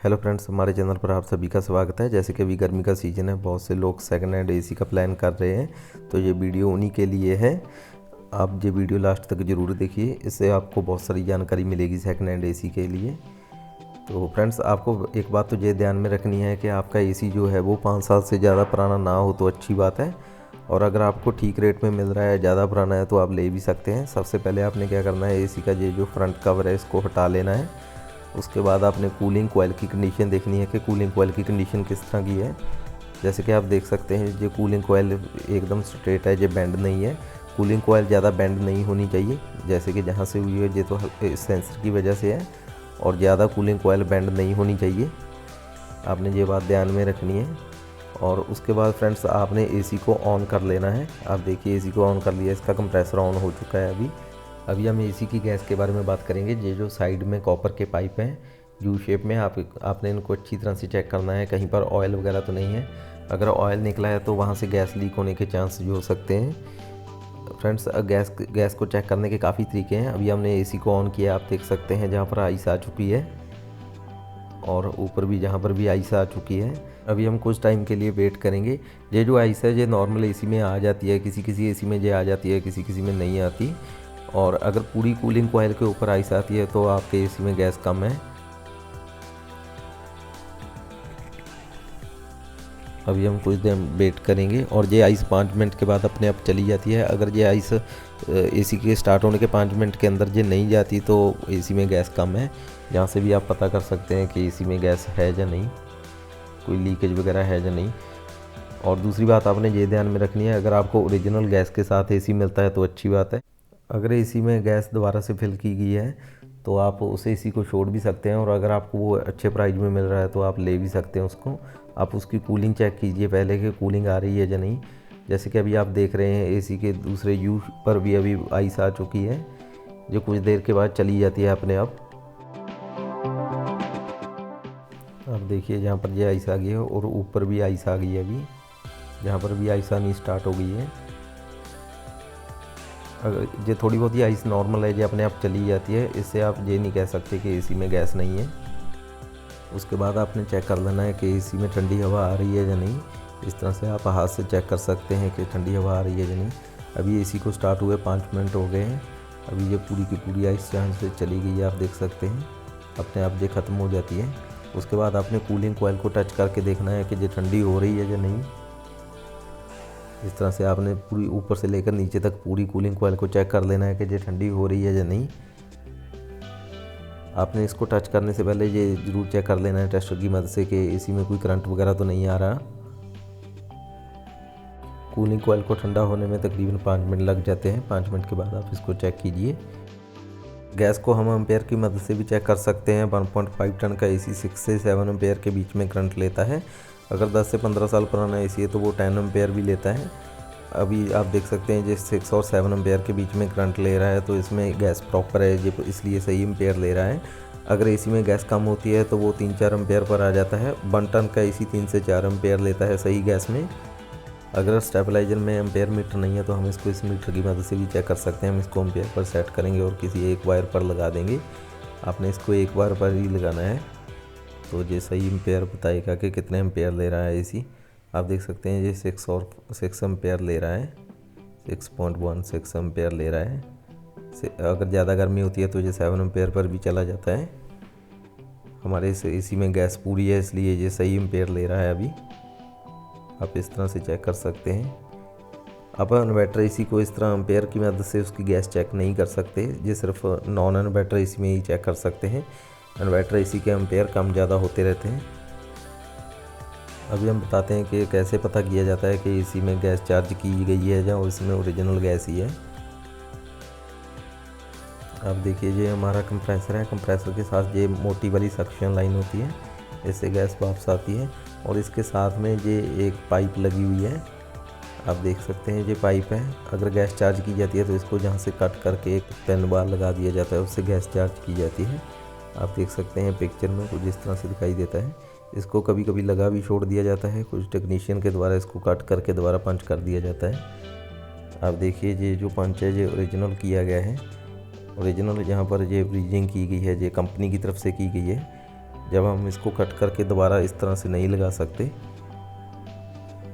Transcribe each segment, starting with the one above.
Hello friends, हमारे channel पर आप सभी का स्वागत है। जैसे कि अभी गर्मी का सीज़न है, बहुत से लोग सेकंड हैंड एसी का प्लान कर रहे हैं, तो ये वीडियो उन्हीं के लिए है। आप ये वीडियो लास्ट तक ज़रूर देखिए, इससे आपको बहुत सारी जानकारी मिलेगी सेकंड हैंड एसी के लिए। तो फ्रेंड्स, आपको एक बात तो ये ध्यान में रखनी है कि आपका एसी जो है वो 5 साल से ज़्यादा पुराना ना हो तो अच्छी बात है। और अगर आपको ठीक रेट में मिल रहा है, ज़्यादा पुराना है, तो आप ले भी सकते हैं। सबसे पहले आपने क्या करना है, एसी का ये जो फ्रंट कवर है इसको हटा लेना है। उसके बाद आपने कूलिंग कॉइल की कंडीशन देखनी है कि कूलिंग कॉइल की कंडीशन किस तरह की है। जैसे कि आप देख सकते हैं, ये कूलिंग कॉइल एकदम स्ट्रेट है, ये बेंड नहीं है। कूलिंग कॉइल ज़्यादा बेंड नहीं होनी चाहिए, जैसे कि जहाँ से हुई है ये तो सेंसर की वजह से है, और ज़्यादा कूलिंग कॉइल बेंड नहीं होनी चाहिए। आपने ये बात ध्यान में रखनी है। और उसके बाद फ्रेंड्स, आपने एसी को ऑन कर लेना है। आप देखिए, एसी को ऑन कर लिया, इसका कंप्रेसर ऑन हो चुका है। अभी हम एसी की गैस के बारे में बात करेंगे। ये जो साइड में कॉपर के पाइप हैं यू शेप में, आपने इनको अच्छी तरह से चेक करना है, कहीं पर ऑयल वगैरह तो नहीं है। अगर ऑयल निकला है तो वहाँ से गैस लीक होने के चांस जो हो सकते हैं। फ्रेंड्स, गैस को चेक करने के काफ़ी तरीके हैं। अभी हमने एसी को ऑन किया, आप देख सकते हैं जहाँ पर आइस आ चुकी है, और ऊपर भी जहाँ पर भी आइस आ चुकी है। अभी हम कुछ टाइम के लिए वेट करेंगे। ये जो आइस है ये नॉर्मल एसी में आ जाती है, किसी किसी एसी में ये आ जाती है, किसी किसी में नहीं आती। और अगर पूरी कूलिंग कॉइल के ऊपर आइस आती है तो आपके एसी में गैस कम है। अभी हम कुछ देर वेट करेंगे, और ये आइस 5 मिनट के बाद अपने आप चली जाती है। अगर ये आइस एसी के स्टार्ट होने के 5 मिनट के अंदर ये नहीं जाती तो एसी में गैस कम है। यहाँ से भी आप पता कर सकते हैं कि एसी में गैस है या नहीं, कोई लीकेज वगैरह है या नहीं। और दूसरी बात आपने ये ध्यान में रखनी है, अगर आपको ओरिजिनल गैस के साथ एसी मिलता है तो अच्छी बात है। अगर एसी में गैस दोबारा से फिल की गई है तो आप उस एसी को छोड़ भी सकते हैं, और अगर आपको वो अच्छे प्राइस में मिल रहा है तो आप ले भी सकते हैं उसको। आप उसकी कूलिंग चेक कीजिए पहले कि कूलिंग आ रही है या नहीं। जैसे कि अभी आप देख रहे हैं, एसी के दूसरे यू पर भी अभी आइस आ चुकी है, जो कुछ देर के बाद चली जाती है अपने आप। आप देखिए, जहाँ पर ये आइस आ गई है और ऊपर भी आइस आ गई है, अभी जहाँ पर भी आइस आनी स्टार्ट हो गई है। अगर ये थोड़ी बहुत ही आइस नॉर्मल है, ये अपने आप चली जाती है, इससे आप ये नहीं कह सकते कि एसी में गैस नहीं है। उसके बाद आपने चेक कर लेना है कि एसी में ठंडी हवा आ रही है या नहीं। इस तरह से आप हाथ से चेक कर सकते हैं कि ठंडी हवा आ रही है या नहीं। अभी एसी को स्टार्ट हुए 5 मिनट हो गए हैं। अभी ये पूरी की पूरी आइस जहाँ से चली गई है, आप देख सकते हैं, अपने आप ये ख़त्म हो जाती है। उसके बाद आपने कूलिंग कॉइल को टच करके देखना है कि ये ठंडी हो रही है या नहीं। इस तरह से आपने पूरी ऊपर से लेकर नीचे तक पूरी कूलिंग कॉइल को चेक कर लेना है कि ये ठंडी हो रही है या नहीं। आपने इसको टच करने से पहले ये ज़रूर चेक कर लेना है टेस्टर की मदद से कि एसी में कोई करंट वगैरह तो नहीं आ रहा। कूलिंग कॉइल को ठंडा होने में तकरीबन 5 मिनट लग जाते हैं। 5 मिनट के बाद आप इसको चेक कीजिए। गैस को हम एम्पेयर की मदद से भी चेक कर सकते हैं। 1.5 टन का एसी 6 से 7 एम्पेयर के बीच में करंट लेता है। अगर 10 से 15 साल पुराना एसी है तो वो 10 एम्पेयर भी लेता है। अभी आप देख सकते हैं, ये 6 और 7 एम्पेयर के बीच में करंट ले रहा है, तो इसमें गैस प्रॉपर है, ये इसलिए सही एम्पेयर ले रहा है। अगर एसी में गैस कम होती है तो वो 3-4 एम्पेयर पर आ जाता है। 1 टन का एसी 3 से 4 एम्पेयर लेता है सही गैस में। अगर स्टेबलाइजर में एम्पेयर मीटर नहीं है तो हम इसको इस मीटर की मदद से भी चेक कर सकते हैं। हम इसको एम्पेयर पर सेट करेंगे और किसी एक वायर पर लगा देंगे। आपने इसको एक वायर पर ही लगाना है, तो ये सही एम्पेयर बताएगा कि कितने एम्पेयर ले रहा है एसी। आप देख सकते हैं ये 6 एम्पेयर ले रहा है, 6.16 एम्पेयर ले रहा है। अगर ज़्यादा गर्मी होती है तो ये 7 एम्पेयर पर भी चला जाता है। हमारे इस एसी में गैस पूरी है, इसलिए ये सही एम्पेयर ले रहा है। अभी आप इस तरह से चेक कर सकते हैं। आप इन्वर्टर एसी को इस तरह एम्पेयर की मदद से उसकी गैस चेक नहीं कर सकते, ये सिर्फ नॉन इन्वर्टर एसी में ही चेक कर सकते हैं। इन्वर्टर एसी के एम्पेयर कम ज़्यादा होते रहते हैं। अभी हम बताते हैं कि कैसे पता किया जाता है कि एसी में गैस चार्ज की गई है या इसमें ओरिजिनल गैस ही है। आप देखिए, ये हमारा कंप्रेसर है। कंप्रेसर के साथ ये मोटी वाली सक्शन लाइन होती है, इससे गैस वापस आती है, और इसके साथ में ये एक पाइप लगी हुई है। आप देख सकते हैं ये पाइप है। अगर गैस चार्ज की जाती है तो इसको जहाँ से कट करके एक पेन बार लगा दिया जाता है, उससे गैस चार्ज की जाती है। आप देख सकते हैं पिक्चर में कुछ इस तरह से दिखाई देता है। इसको कभी कभी लगा भी छोड़ दिया जाता है, कुछ टेक्नीशियन के द्वारा इसको कट करके दोबारा पंच कर दिया जाता है। आप देखिए, ये जो पंच है ये ओरिजिनल किया गया है। ओरिजिनल जहाँ पर ये ब्रीजिंग की गई है, ये कंपनी की तरफ से की गई है। जब हम इसको कट करके दोबारा इस तरह से नहीं लगा सकते,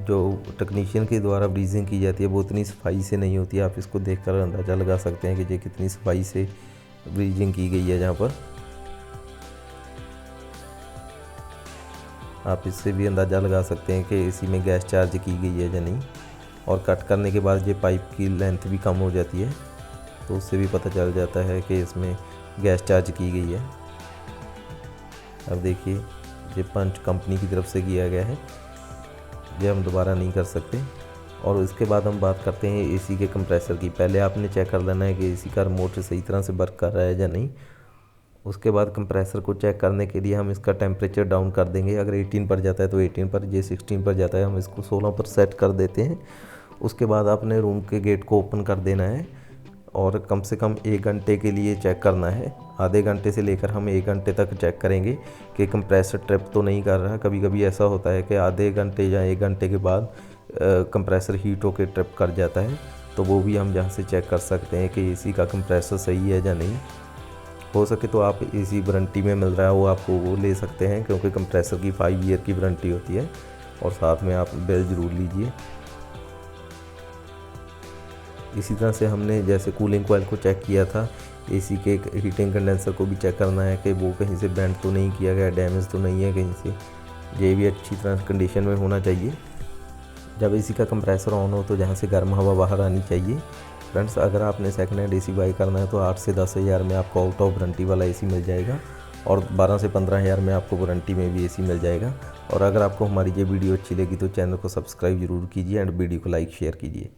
जो टेक्नीशियन के द्वारा ब्रीजिंग की जाती है वो उतनी सफाई से नहीं होती है। आप इसको देखकर अंदाज़ा लगा सकते हैं कि ये कितनी सफाई से ब्रीजिंग की गई है। जहाँ पर आप इससे भी अंदाज़ा लगा सकते हैं कि इसी में गैस चार्ज की गई है या नहीं। और कट करने के बाद ये पाइप की लेंथ भी कम हो जाती है, तो उससे भी पता चल जाता है कि इसमें गैस चार्ज की गई है। अब देखिए ये पंच कंपनी की तरफ से किया गया है, ये हम दोबारा नहीं कर सकते। और इसके बाद हम बात करते हैं एसी के कंप्रेसर की। पहले आपने चेक कर लेना है कि एसी का रिमोट सही तरह से वर्क कर रहा है या नहीं। उसके बाद कंप्रेसर को चेक करने के लिए हम इसका टेम्परेचर डाउन कर देंगे। अगर 18 पर जाता है तो 18 पर, ये 16 पर जाता है हम इसको 16 पर सेट कर देते हैं। उसके बाद आपने रूम के गेट को ओपन कर देना है और कम से कम 1 घंटे के लिए चेक करना है। आधे घंटे से लेकर हम 1 घंटे तक चेक करेंगे कि कंप्रेसर ट्रिप तो नहीं कर रहा। कभी कभी ऐसा होता है कि आधे घंटे या 1 घंटे के बाद कंप्रेसर हीट होकर ट्रिप कर जाता है, तो वो भी हम यहाँ से चेक कर सकते हैं कि एसी का कंप्रेसर सही है या नहीं। हो सके तो आप एसी वारंटी में मिल रहा है वो आपको वो ले सकते हैं, क्योंकि कंप्रेसर की 5 ईयर की वारंटी होती है। और साथ में आप बिल ज़रूर लीजिए। इसी तरह से हमने जैसे कूलिंग कॉइल को चेक किया था, एसी के हीटिंग कंडेंसर को भी चेक करना है कि वो कहीं से बेंड तो नहीं किया गया, डैमेज तो नहीं है कहीं से। ये भी अच्छी तरह कंडीशन में होना चाहिए। जब एसी का कंप्रेसर ऑन हो तो जहाँ से गर्म हवा बाहर आनी चाहिए। फ्रेंड्स, अगर आपने सेकंड हैंड एसी बाई करना है तो 8 से 10 हज़ार में आपको आउट ऑफ वारंटी वाला एसी मिल जाएगा, और 12 से 15 हज़ार में आपको वारंटी में भी एसी मिल जाएगा। और अगर आपको हमारी ये वीडियो अच्छी लगी तो चैनल को सब्सक्राइब जरूर कीजिए एंड वीडियो को लाइक शेयर कीजिए।